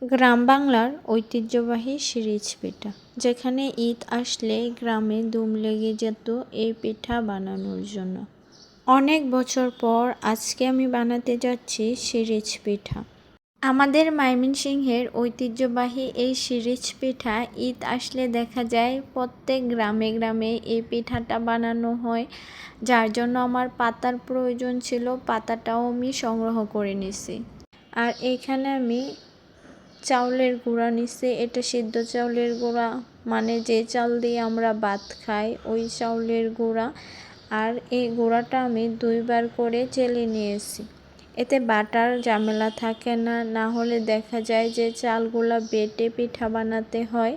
গ্রাম বাংলার ঐতিহ্যবাহী সিরিজ পিঠা, যেখানে ঈদ আসলে গ্রামে ধুম লেগে যেত এই পিঠা বানানোর জন্য। অনেক বছর পর আজকে আমি বানাতে যাচ্ছি সিরিজ পিঠা। আমাদের ময়মনসিংহের ঐতিহ্যবাহী এই সিরিজ পিঠা ঈদ আসলে দেখা যায় প্রত্যেক গ্রামে গ্রামে এই পিঠাটা বানানো হয়, যার জন্য আমার পাতার প্রয়োজন ছিল। পাতাটাও আমি সংগ্রহ করে নিছি। আর এইখানে আমি চাউলের গুঁড়া নিছি। এটা সিদ্ধ চাউলের গুঁড়া, মানে যে চাল দিয়ে আমরা ভাত খাই ওই চাউলের গুঁড়া। আর এই গুঁড়াটা আমি 2 বার করে চেলে নিয়েছি। এতে বাটার ঝামেলা থাকে না, না হলে দেখা যায় যে চালগুলা বেটে পিঠা বানাতে হয়।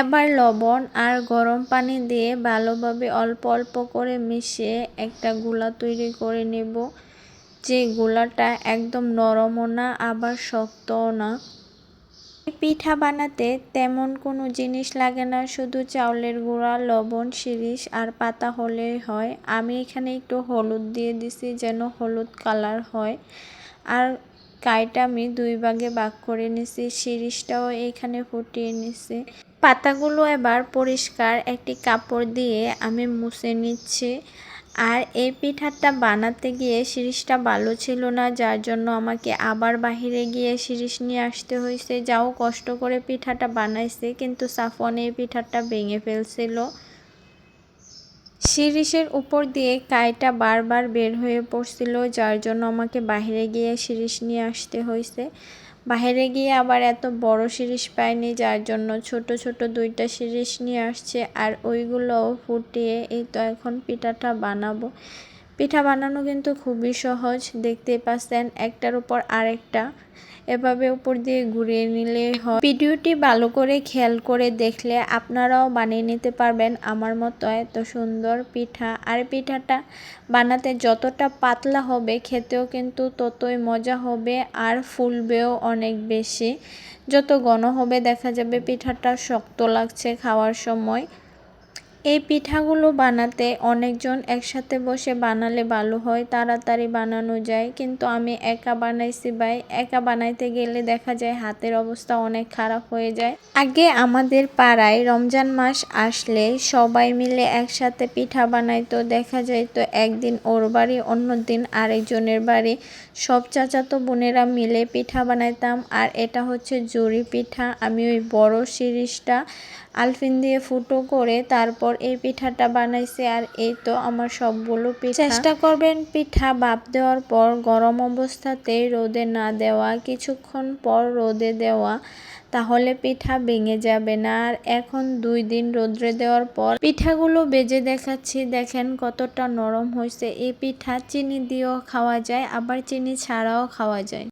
এবার লবণ আর গরম পানি দিয়ে ভালোভাবে অল্প অল্প করে মিশিয়ে একটা গুলা তৈরি করে নেব, যে গুলাটা একদম নরমও না আবার শক্তও না। পিঠা বানাতে তেমন কোনো জিনিস লাগে না, শুধু চাউলের গুঁড়া, লবণ, শিরিষ আর পাতা হলেই হয়। আমি এখানে একটু হলুদ দিয়ে দিছি যেন হলুদ কালার হয়। আর কাইটা আমি 2 ভাগে ভাগ করে নিছি। শিরিষটাও এখানে ফুটিয়ে নিছি। পাতাগুলো এবার পরিষ্কার একটি কাপড় দিয়ে আমি মুছে নিচ্ছি। আর এই পিঠাটা বানাতে গিয়ে শিরিষটা ভালো ছিল না, যার জন্য আমাকে আবার বাহিরে গিয়ে শিরিষ নিয়ে আসতে হয়েছে। যাও কষ্ট করে পিঠাটা বানাইছে, কিন্তু সাফওয়ান এই পিঠাটা ভেঙে ফেলছিল। শিরিষের উপর দিয়ে কাইটা বারবার বের হয়ে পড়ছিল, যার জন্য আমাকে বাহিরে গিয়ে শিরিষ নিয়ে আসতে হয়েছে। বাইরে গিয়ে আবার এত বড় শিরিষ পাইনি, যার জন্য ছোট ছোট 2টা শিরিষ নিয়ে আসছে। আর ওইগুলোও ফুটিয়ে এই তো এখন পিঠাটা বানাবো। পিঠা বানানো কিন্তু খুবই সহজ, দেখতেই পাচ্ছেন একটার উপর আরেকটা এভাবে উপর দিয়ে ঘুরিয়ে নিলেই হয়। ভিডিওটি ভালো করে খেয়াল করে দেখলে আপনারাও বানিয়ে নিতে পারবেন আমার মতো এত সুন্দর পিঠা। আর পিঠাটা বানাতে যতটা পাতলা হবে খেতেও কিন্তু ততই মজা হবে আর ফুলবেও অনেক বেশি। যত ঘন হবে দেখা যাবে পিঠাটা শক্ত লাগছে খাওয়ার সময়। এই পিঠাগুলো বানাতে অনেকজন একসাথে বসে বানালে ভালো হয়, তাড়াতাড়ি বানানো যায়। কিন্তু আমি একা বানাইছি ভাই, একা বানাইতে গেলে দেখা যায় হাতের অবস্থা অনেক খারাপ হয়ে যায়। আগে আমাদের পাড়ায় রমজান মাস আসলে সবাই মিলে একসাথে পিঠা বানাইতো। দেখা যায় তো একদিন ওর বাড়ি, অন্যদিন আরেকজনের বাড়ি, সব চাচাতো বোনেরা মিলে পিঠা বানাইতাম। আর এটা হচ্ছে জুড়ি পিঠা। আমি ওই বড় শিরিষটা আলফিন দিয়ে ফুটো করে তারপর এই পিঠাটা বানাইছি। আর এই তো আমার সবগুলো পিঠা। চেষ্টা করবেন পিঠা ভাপ দেওয়ার পর গরম অবস্থাতেই রোদে না দেওয়া, কিছুক্ষণ পর রোদে দেওয়া, তাহলে পিঠা ভেঙে যাবে না। আর এখন 2 দিন রোদ্রে দেওয়ার পর পিঠাগুলো বেজে দেখাচ্ছি, দেখেন কতটা নরম হয়েছে। এই পিঠা চিনি দিয়েও খাওয়া যায়, আবার চিনি ছাড়াও খাওয়া যায়।